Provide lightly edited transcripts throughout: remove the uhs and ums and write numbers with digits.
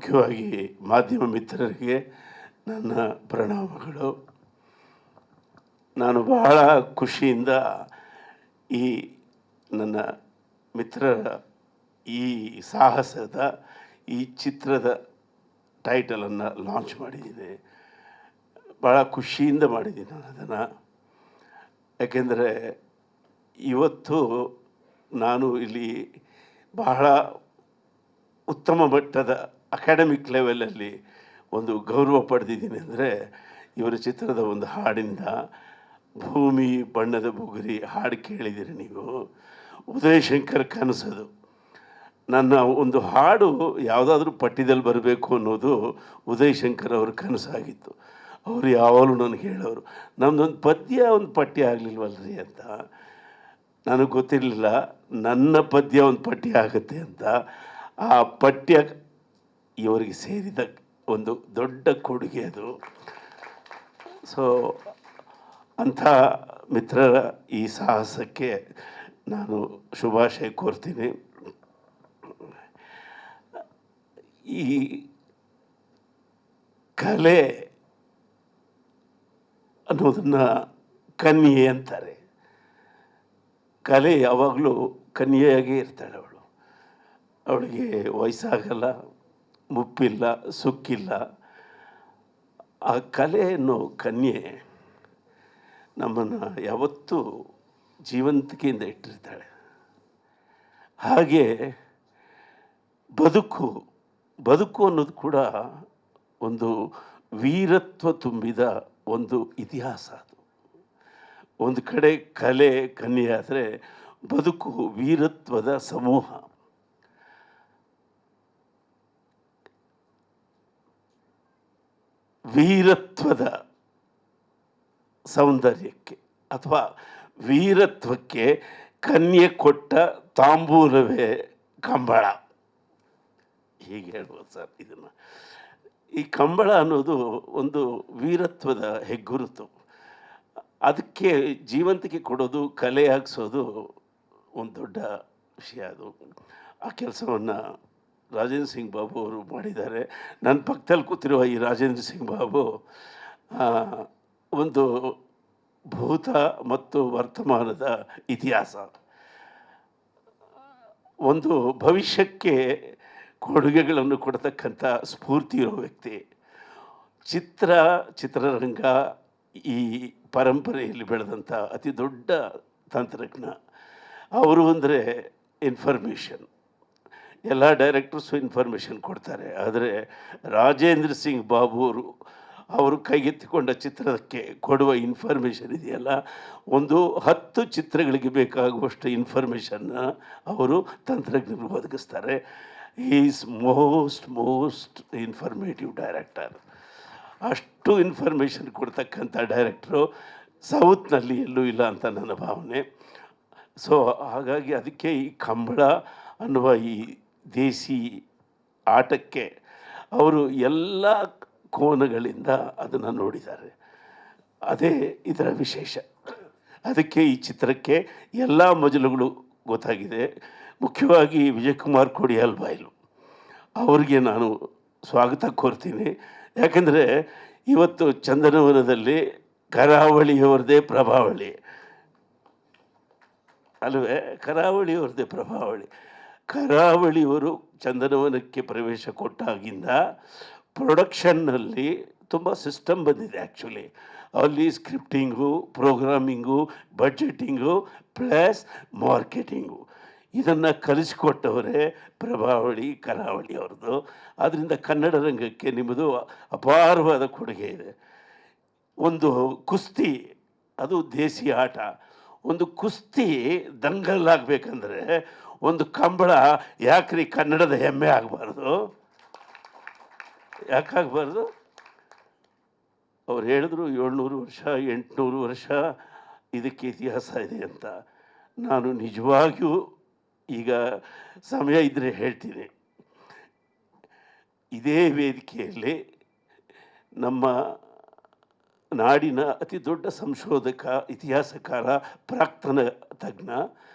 ಮುಖ್ಯವಾಗಿ ಮಾಧ್ಯಮ ಮಿತ್ರರಿಗೆ ನನ್ನ ಪ್ರಣಾಮಗಳು. ನಾನು ಬಹಳ ಖುಷಿಯಿಂದ ಈ ನನ್ನ ಮಿತ್ರರ ಈ ಸಾಹಸದ ಈ ಚಿತ್ರದ ಟೈಟಲನ್ನು ಲಾಂಚ್ ಮಾಡಿದ್ದೀನಿ. ಭಾಳ ಖುಷಿಯಿಂದ ಮಾಡಿದ್ದೀನಿ ನಾನು ಅದನ್ನು. ಯಾಕೆಂದರೆ ಇವತ್ತು ನಾನು ಇಲ್ಲಿ ಬಹಳ ಉತ್ತಮ ಮಟ್ಟದ ಅಕಾಡೆಮಿಕ್ ಲೆವೆಲಲ್ಲಿ ಒಂದು ಗೌರವ ಪಡೆದಿದ್ದೀನಿ. ಅಂದರೆ ಇವರ ಚಿತ್ರದ ಒಂದು ಹಾಡಿಂದ, ಭೂಮಿ ಬಣ್ಣದ ಬುಗುರಿ ಹಾಡು ಕೇಳಿದ್ದೀರಿ ನೀವು, ಉದಯ್ ಶಂಕರ್ ಕನಸದು. ನನ್ನ ಒಂದು ಹಾಡು ಯಾವುದಾದ್ರೂ ಪಠ್ಯದಲ್ಲಿ ಬರಬೇಕು ಅನ್ನೋದು ಉದಯ್ ಶಂಕರ್ ಅವ್ರ ಕನಸಾಗಿತ್ತು. ಅವರು ಯಾವಾಗಲೂ ನನಗೆ ಹೇಳೋರು, ನಮ್ಮದೊಂದು ಪದ್ಯ ಒಂದು ಪಠ್ಯ ಆಗಲಿಲ್ವಲ್ರಿ ಅಂತ. ನನಗೆ ಗೊತ್ತಿರಲಿಲ್ಲ ನನ್ನ ಪದ್ಯ ಒಂದು ಪಠ್ಯ ಆಗುತ್ತೆ ಅಂತ. ಆ ಪಠ್ಯ ಇವರಿಗೆ ಸೇರಿದ ಒಂದು ದೊಡ್ಡ ಕೊಡುಗೆ ಅದು. ಸೊ ಅಂಥ ಮಿತ್ರರ ಈ ಸಾಹಸಕ್ಕೆ ನಾನು ಶುಭಾಶಯ ಕೋರ್ತೀನಿ. ಈ ಕಲೆ ಅನ್ನೋದನ್ನು ಕನ್ಯೆ ಅಂತಾರೆ. ಕಲೆ ಯಾವಾಗಲೂ ಕನ್ಯೆಯಾಗೇ ಇರ್ತಾಳೆ. ಅವಳಿಗೆ ವಯಸ್ಸಾಗಲ್ಲ, ಮುಪ್ಪಿಲ್ಲ, ಸುಕ್ಕಿಲ್ಲ. ಆ ಕಲೆ ಅನ್ನೋ ಕನ್ಯೆ ನಮ್ಮನ್ನು ಯಾವತ್ತೂ ಜೀವಂತಿಕೆಯಿಂದ ಇಟ್ಟಿರ್ತಾಳೆ. ಹಾಗೆ ಬದುಕು ಅನ್ನೋದು ಕೂಡ ಒಂದು ವೀರತ್ವ ತುಂಬಿದ ಒಂದು ಇತಿಹಾಸ. ಅದು ಒಂದು ಕಡೆ ಕಲೆ ಕನ್ಯೆ ಆದರೆ, ಬದುಕು ವೀರತ್ವದ ಸಮೂಹ. ವೀರತ್ವದ ಸೌಂದರ್ಯಕ್ಕೆ ಅಥವಾ ವೀರತ್ವಕ್ಕೆ ಕನ್ಯೆ ಕೊಟ್ಟ ತಾಂಬೂಲವೇ ಕಂಬಳ, ಹೀಗೆ ಹೇಳ್ಬೋದು ಸರ್ ಇದನ್ನು. ಈ ಕಂಬಳ ಅನ್ನೋದು ಒಂದು ವೀರತ್ವದ ಹೆಗ್ಗುರುತು. ಅದಕ್ಕೆ ಜೀವಂತಿಕೆ ಕೊಡೋದು, ಕಲೆ ಹಾಕ್ಸೋದು ಒಂದು ದೊಡ್ಡ ವಿಷಯ. ಅದು ಆ ಕೆಲಸವನ್ನು ರಾಜೇಂದ್ರ ಸಿಂಗ್ ಬಾಬು ಅವರು ಮಾಡಿದ್ದಾರೆ. ನನ್ನ ಪಕ್ಕದಲ್ಲಿ ಕೂತಿರುವ ಈ ರಾಜೇಂದ್ರ ಸಿಂಗ್ ಬಾಬು ಒಂದು ಭೂತ ಮತ್ತು ವರ್ತಮಾನದ ಇತಿಹಾಸ, ಒಂದು ಭವಿಷ್ಯಕ್ಕೆ ಕೊಡುಗೆಗಳನ್ನು ಕೊಡ್ತಕ್ಕಂಥ ಸ್ಫೂರ್ತಿ ಇರೋ ವ್ಯಕ್ತಿ. ಚಿತ್ರರಂಗ ಈ ಪರಂಪರೆಯಲ್ಲಿ ಬೆಳೆದಂಥ ಅತಿ ದೊಡ್ಡ ತಂತ್ರಜ್ಞ ಅವರು. ಅಂದರೆ ಇನ್ಫಾರ್ಮೇಷನ್, ಎಲ್ಲ ಡೈರೆಕ್ಟರ್ಸು ಇನ್ಫಾರ್ಮೇಷನ್ ಕೊಡ್ತಾರೆ. ಆದರೆ ರಾಜೇಂದ್ರ ಸಿಂಗ್ ಬಾಬು ಅವರು ಕೈಗೆತ್ತಿಕೊಂಡ ಚಿತ್ರಕ್ಕೆ ಕೊಡುವ ಇನ್ಫಾರ್ಮೇಷನ್ ಇದೆಯಲ್ಲ, ಒಂದು 10 ಚಿತ್ರಗಳಿಗೆ ಬೇಕಾಗುವಷ್ಟು ಇನ್ಫಾರ್ಮೇಷನ್ನ ಅವರು ತಂತ್ರಜ್ಞರು ಒದಗಿಸ್ತಾರೆ. Is most informative director. ಅಷ್ಟು ಇನ್ಫಾರ್ಮೇಷನ್ ಕೊಡ್ತಕ್ಕಂಥ ಡೈರೆಕ್ಟ್ರು ಸೌತ್ನಲ್ಲಿ ಎಲ್ಲೂ ಇಲ್ಲ ಅಂತ ನನ್ನ ಭಾವನೆ. ಸೊ ಹಾಗಾಗಿ ಅದಕ್ಕೆ ಈ ಕಂಬಳ ಅನ್ನುವ ಈ ದೇಸಿ ಆಟಕ್ಕೆ ಅವರು ಎಲ್ಲ ಕೋನಗಳಿಂದ ಅದನ್ನು ನೋಡಿದ್ದಾರೆ. ಅದೇ ಇದರ ವಿಶೇಷ. ಅದಕ್ಕೆ ಈ ಚಿತ್ರಕ್ಕೆ ಎಲ್ಲ ಮಜಲುಗಳು ಗೊತ್ತಾಗಿದೆ. ಮುಖ್ಯವಾಗಿ ವಿಜಯಕುಮಾರ್ ಕೊಡಿಯಾಲ್ ಬಾಯ್ಲು ಅವ್ರಿಗೆ ನಾನು ಸ್ವಾಗತ ಕೋರ್ತೀನಿ. ಯಾಕೆಂದರೆ ಇವತ್ತು ಚಂದನವನದಲ್ಲಿ ಕರಾವಳಿಯವರದೇ ಪ್ರಭಾವಳಿ ಅಲ್ಲವೇ? ಕರಾವಳಿಯವರದೇ ಪ್ರಭಾವಳಿ. ಕರಾವಳಿಯವರು ಚಂದನವನಕ್ಕೆ ಪ್ರವೇಶ ಕೊಟ್ಟಾಗಿಂದ ಪ್ರೊಡಕ್ಷನ್ನಲ್ಲಿ ತುಂಬ ಸಿಸ್ಟಮ್ ಬಂದಿದೆ. ಆ್ಯಕ್ಚುಲಿ ಅಲ್ಲಿ ಸ್ಕ್ರಿಪ್ಟಿಂಗು, ಪ್ರೋಗ್ರಾಮಿಂಗು, ಬಡ್ಜೆಟಿಂಗು ಪ್ಲಸ್ ಮಾರ್ಕೆಟಿಂಗು ಇದನ್ನು ಕಲಿಸಿಕೊಟ್ಟವರೇ ಪ್ರಭಾವಳಿ ಕರಾವಳಿಯವ್ರದ್ದು. ಆದ್ದರಿಂದ ಕನ್ನಡ ರಂಗಕ್ಕೆ ನಿಮ್ಮದು ಅಪಾರವಾದ ಕೊಡುಗೆ ಇದೆ. ಒಂದು ಕುಸ್ತಿ, ಅದು ದೇಸಿ ಆಟ. ಒಂದು ಕುಸ್ತಿ ದಂಗಲ್ಲಾಗಬೇಕಂದ್ರೆ ಒಂದು ಕಂಬಳ ಯಾಕ್ರಿ ಕನ್ನಡದ ಹೆಮ್ಮೆ ಆಗಬಾರ್ದು? ಯಾಕಾಗಬಾರ್ದು? ಅವ್ರು ಹೇಳಿದ್ರು 700 ವರ್ಷ 800 ವರ್ಷ ಇದಕ್ಕೆ ಇತಿಹಾಸ ಇದೆ ಅಂತ. ನಾನು ನಿಜವಾಗಿಯೂ ಈಗ ಸಮಯ ಇದ್ದರೆ ಹೇಳ್ತೀನಿ. ಇದೇ ವೇದಿಕೆಯಲ್ಲಿ ನಮ್ಮ ನಾಡಿನ ಅತಿ ದೊಡ್ಡ ಸಂಶೋಧಕ, ಇತಿಹಾಸಕಾರ, ಪ್ರಾಕ್ತನ ತಜ್ಞ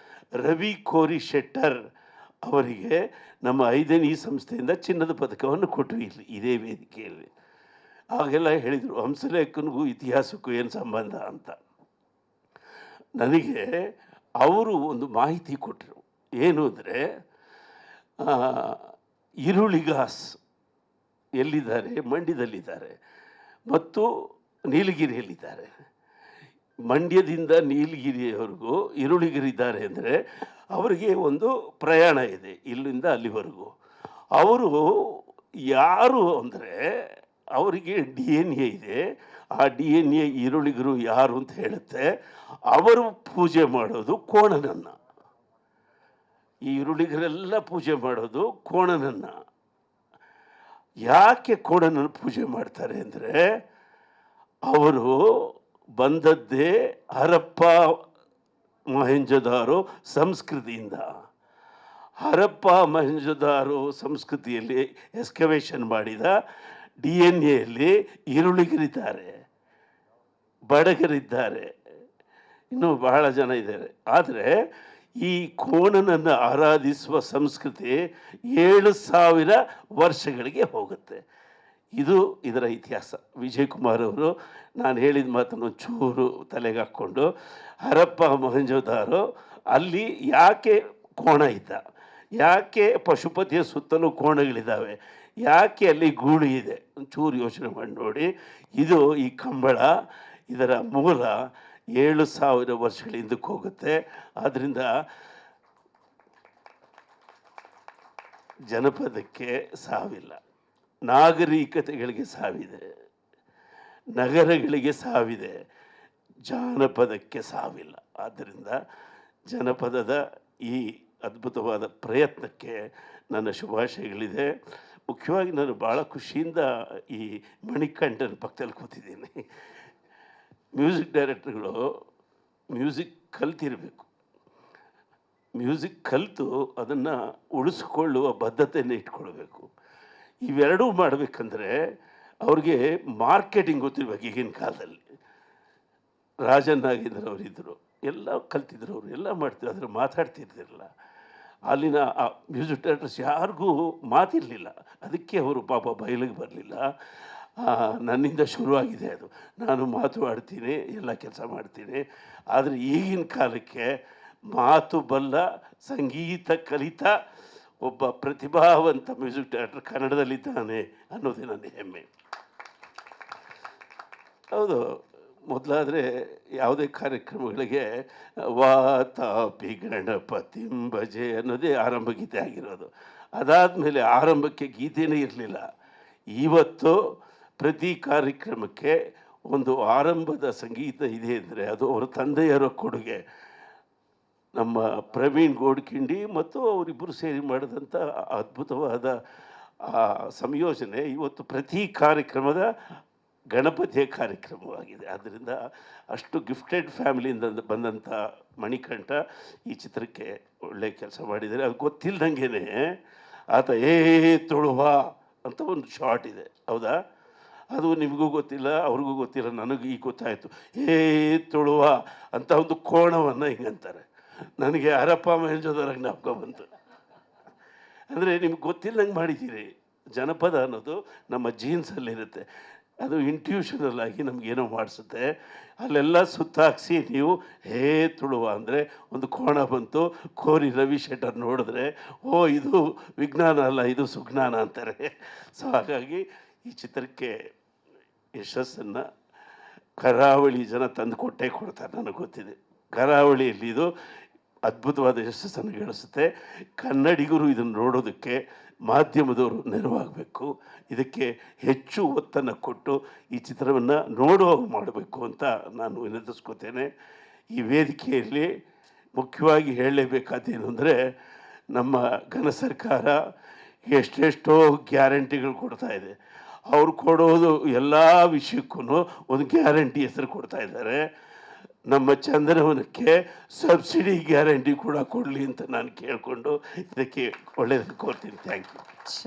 ರವಿ ಕೋರಿ ಶೆಟ್ಟರ್ ಅವರಿಗೆ ನಮ್ಮ 5ನೇ ಸಂಸ್ಥೆಯಿಂದ ಚಿನ್ನದ ಪದಕವನ್ನು ಕೊಟ್ವಿ ಇಲ್ಲಿ ಇದೇ ವೇದಿಕೆಯಲ್ಲಿ. ಆಗೆಲ್ಲ ಹೇಳಿದರು ಹಂಸಲೇಖನಿಗೂ ಇತಿಹಾಸಕ್ಕೂ ಏನು ಸಂಬಂಧ ಅಂತ. ನನಗೆ ಅವರು ಒಂದು ಮಾಹಿತಿ ಕೊಟ್ಟರು. ಏನು ಅಂದರೆ ಈರುಳ್ಳಿಗಾಸ್ ಎಲ್ಲಿದ್ದಾರೆ? ಮಂಡ್ಯದಲ್ಲಿದ್ದಾರೆ ಮತ್ತು ನೀಲಗಿರಿಯಲ್ಲಿದ್ದಾರೆ. ಮಂಡ್ಯದಿಂದ ನೀಲಗಿರಿಯವರೆಗೂ ಈರುಳ್ಳಿಗಿರಿದ್ದಾರೆ ಅಂದರೆ ಅವರಿಗೆ ಒಂದು ಪ್ರಯಾಣ ಇದೆ ಇಲ್ಲಿಂದ ಅಲ್ಲಿವರೆಗೂ. ಅವರು ಯಾರು ಅಂದರೆ ಅವರಿಗೆ DNA ಇದೆ. ಆ DNA ಈರುಳ್ಳಿಗರು ಯಾರು ಅಂತ ಹೇಳುತ್ತೆ. ಅವರು ಪೂಜೆ ಮಾಡೋದು ಕೋಣನನ್ನು. ಈ ಈರುಳ್ಳಿಗರೆಲ್ಲ ಪೂಜೆ ಮಾಡೋದು ಕೋಣನನ್ನು. ಯಾಕೆ ಕೋಣನನ್ನು ಪೂಜೆ ಮಾಡ್ತಾರೆ ಅಂದರೆ ಅವರು ಬಂದದ್ದೇ ಹರಪ್ಪ ಮೊಹೆಂಜೊದಾರೋ ಸಂಸ್ಕೃತಿಯಿಂದ. ಹರಪ್ಪ ಮೊಹೆಂಜೊದಾರೋ ಸಂಸ್ಕೃತಿಯಲ್ಲಿ ಎಕ್ಸ್ಕವೇಷನ್ ಮಾಡಿದ DNA ಈರುಳ್ಳಿಗರಿದ್ದಾರೆ, ಬಡಗರಿದ್ದಾರೆ, ಇನ್ನೂ ಬಹಳ ಜನ ಇದ್ದಾರೆ. ಆದರೆ ಈ ಕೋಣನನ್ನು ಆರಾಧಿಸುವ ಸಂಸ್ಕೃತಿ 7000 ವರ್ಷಗಳಿಗೆ ಹೋಗುತ್ತೆ. ಇದು ಇದರ ಇತಿಹಾಸ. ವಿಜಯ್ ಕುಮಾರ್ ಅವರು ನಾನು ಹೇಳಿದ ಮಾತನ್ನು ಚೂರು ತಲೆಗೆ ಹಾಕ್ಕೊಂಡು ಹರಪ್ಪ ಮೊಹೆಂಜೊದಾರೋ ಅಲ್ಲಿ ಯಾಕೆ ಕೋಣ ಇದ್ದ, ಯಾಕೆ ಪಶುಪತಿಯ ಸುತ್ತಲೂ ಕೋಣಗಳಿದ್ದಾವೆ, ಯಾಕೆ ಅಲ್ಲಿ ಗೂಡು ಇದೆ, ಒಂಚೂರು ಯೋಚನೆ ಮಾಡಿ ನೋಡಿ. ಇದು ಈ ಕಂಬಳ ಇದರ ಮೂಲ 7000 ವರ್ಷಗಳ ಹಿಂದಕ್ಕೆ ಹೋಗುತ್ತೆ. ಆದ್ದರಿಂದ ಜನಪದಕ್ಕೆ ಸಾವಿಲ್ಲ, ನಾಗರಿಕತೆಗಳಿಗೆ ಸಾವಿದೆ, ನಗರಗಳಿಗೆ ಸಾವಿದೆ, ಜಾನಪದಕ್ಕೆ ಸಾವಿಲ್ಲ. ಆದ್ದರಿಂದ ಜನಪದದ ಈ ಅದ್ಭುತವಾದ ಪ್ರಯತ್ನಕ್ಕೆ ನನ್ನ ಶುಭಾಶಯಗಳಿದೆ. ಮುಖ್ಯವಾಗಿ ನಾನು ಭಾಳ ಖುಷಿಯಿಂದ ಈ ಮಣಿಕಂಠನ ಪಕ್ಕದಲ್ಲಿ ಕೂತಿದ್ದೀನಿ. ಮ್ಯೂಸಿಕ್ ಡೈರೆಕ್ಟರ್ಗಳು ಮ್ಯೂಸಿಕ್ ಕಲ್ತಿರಬೇಕು. ಮ್ಯೂಸಿಕ್ ಕಲಿತು ಅದನ್ನು ಉಳಿಸ್ಕೊಳ್ಳುವ ಬದ್ಧತೆಯನ್ನು ಇಟ್ಕೊಳ್ಬೇಕು. ಇವೆರಡೂ ಮಾಡಬೇಕಂದ್ರೆ ಅವ್ರಿಗೆ ಮಾರ್ಕೆಟಿಂಗ್ ಗೊತ್ತಿರ್ಬೇಕು. ಈಗಿನ ಕಾಲದಲ್ಲಿ ರಾಜನ್ ನಾಗೇಂದ್ರ ಅವರಿದ್ದರು, ಎಲ್ಲ ಕಲ್ತಿದ್ರು, ಅವರು ಎಲ್ಲ ಮಾಡ್ತಿದ್ರು, ಆದರೆ ಮಾತಾಡ್ತಿರ್ತಿರಲಿಲ್ಲ. ಅಲ್ಲಿನ ಮ್ಯೂಸಿಕ್ ಡೈರೆಕ್ಟರ್ಸ್ ಯಾರಿಗೂ ಮಾತಿರಲಿಲ್ಲ. ಅದಕ್ಕೆ ಅವರು ಪಾಪ ಬಯಲಿಗೆ ಬರಲಿಲ್ಲ. ನನ್ನಿಂದ ಶುರುವಾಗಿದೆ ಅದು. ನಾನು ಮಾತು ಆಡ್ತೀನಿ, ಎಲ್ಲ ಕೆಲಸ ಮಾಡ್ತೀನಿ. ಆದರೆ ಈಗಿನ ಕಾಲಕ್ಕೆ ಮಾತು ಬಲ್ಲ, ಸಂಗೀತ ಕಲಿತ ಒಬ್ಬ ಪ್ರತಿಭಾವಂತ ಮ್ಯೂಸಿಕ್ ಡೈರೆಕ್ಟರ್ ಕನ್ನಡದಲ್ಲಿದ್ದಾನೆ ಅನ್ನೋದೇ ನನ್ನ ಹೆಮ್ಮೆ. ಹೌದು, ಮೊದಲಾದರೆ ಯಾವುದೇ ಕಾರ್ಯಕ್ರಮಗಳಿಗೆ ವಾತಾಪಿ ಗಣಪತಿಂ ಭಜೆ ಅನ್ನೋದೇ ಆರಂಭ ಗೀತೆ ಆಗಿರೋದು. ಅದಾದಮೇಲೆ ಆರಂಭಕ್ಕೆ ಗೀತೆಯೇ ಇರಲಿಲ್ಲ. ಇವತ್ತು ಪ್ರತಿ ಕಾರ್ಯಕ್ರಮಕ್ಕೆ ಒಂದು ಆರಂಭದ ಸಂಗೀತ ಇದೆ ಅಂದರೆ ಅದು ಅವರ ತಂದೆಯರ ಕೊಡುಗೆ. ನಮ್ಮ ಪ್ರವೀಣ್ ಗೋಡ್ಖಿಂಡಿ ಮತ್ತು ಅವರಿಬ್ಬರು ಸೇರಿ ಮಾಡಿದಂಥ ಅದ್ಭುತವಾದ ಸಂಯೋಜನೆ ಇವತ್ತು ಪ್ರತಿ ಕಾರ್ಯಕ್ರಮದ ಗಣಪತಿಯ ಕಾರ್ಯಕ್ರಮವಾಗಿದೆ. ಆದ್ದರಿಂದ ಅಷ್ಟು ಗಿಫ್ಟೆಡ್ ಫ್ಯಾಮಿಲಿಯಿಂದ ಬಂದಂಥ ಮಣಿಕಂಠ ಈ ಚಿತ್ರಕ್ಕೆ ಒಳ್ಳೆಯ ಕೆಲಸ ಮಾಡಿದ್ದಾರೆ. ಅದು ಗೊತ್ತಿಲ್ಲದಂಗೆ ಆತ ತುಳುವ ಅಂತ ಒಂದು ಶಾರ್ಟ್ ಇದೆ, ಹೌದಾ? ಅದು ನಿಮಗೂ ಗೊತ್ತಿಲ್ಲ, ಅವ್ರಿಗೂ ಗೊತ್ತಿಲ್ಲ, ನನಗೆ ಈಗ ಗೊತ್ತಾಯಿತು. ತುಳುವ ಅಂತ ಒಂದು ಕೋಣವನ್ನು ಹಿಂಗಂತಾರೆ. ನನಗೆ ಹರಪ್ಪ ಮೊಹೆಂಜೊದಾರೋ ಜ್ಞಾಪಕ ಬಂತು. ಅಂದರೆ ನಿಮ್ಗೆ ಗೊತ್ತಿಲ್ಲದಂಗೆ ಮಾಡಿದ್ದೀರಿ. ಜನಪದ ಅನ್ನೋದು ನಮ್ಮ ಜೀನ್ಸಲ್ಲಿರುತ್ತೆ. ಅದು ಇಂಟ್ಯೂಷನಲ್ ಆಗಿ ನಮಗೇನೋ ಮಾಡಿಸುತ್ತೆ. ಅಲ್ಲೆಲ್ಲ ಸುತ್ತಾಕ್ಸಿ ನೀವು ತುಳುವ ಅಂದರೆ ಒಂದು ಕೋಣ ಬಂತು. ಕೋರಿ ರವಿ ಶೆಟ್ಟರ್ ನೋಡಿದ್ರೆ ಇದು ವಿಜ್ಞಾನ ಅಲ್ಲ, ಇದು ಸುಜ್ಞಾನ ಅಂತಾರೆ. ಸೊ ಹಾಗಾಗಿ ಈ ಚಿತ್ರಕ್ಕೆ ಯಶಸ್ಸನ್ನು ಕರಾವಳಿ ಜನ ತಂದು ಕೊಟ್ಟೇ ಕೊಡ್ತಾರೆ, ನನಗೆ ಗೊತ್ತಿದೆ. ಕರಾವಳಿಯಲ್ಲಿ ಇದು ಅದ್ಭುತವಾದ ಯಶಸ್ಸನ್ನು ಗಳಿಸುತ್ತೆ. ಕನ್ನಡಿಗರು ಇದನ್ನು ನೋಡೋದಕ್ಕೆ ಮಾಧ್ಯಮದವರು ನೆರವಾಗಬೇಕು. ಇದಕ್ಕೆ ಹೆಚ್ಚು ಒತ್ತನ್ನು ಕೊಟ್ಟು ಈ ಚಿತ್ರವನ್ನು ನೋಡುವಾಗ ಮಾಡಬೇಕು ಅಂತ ನಾನು ವಿನಂತಿಸ್ಕೋತೇನೆ. ಈ ವೇದಿಕೆಯಲ್ಲಿ ಮುಖ್ಯವಾಗಿ ಹೇಳಲೇಬೇಕಾದೇನು ಅಂದರೆ ನಮ್ಮ ಘನ ಸರ್ಕಾರ ಎಷ್ಟೆಷ್ಟೋ ಗ್ಯಾರಂಟಿಗಳು ಕೊಡ್ತಾ ಇದೆ. ಅವ್ರು ಕೊಡೋದು ಎಲ್ಲ ವಿಷಯಕ್ಕೂ ಒಂದು ಗ್ಯಾರಂಟಿ ಹೆಸರು ಕೊಡ್ತಾ ಇದ್ದಾರೆ. ನಮ್ಮ ಚಂದನವನಕ್ಕೆ ಸಬ್ಸಿಡಿ ಗ್ಯಾರಂಟಿ ಕೂಡ ಕೊಡಲಿ ಅಂತ ನಾನು ಕೇಳಿಕೊಂಡು ಇದಕ್ಕೆ ಒಳ್ಳೆಯದನ್ನು ಕೋರ್ತೀನಿ. Thank you.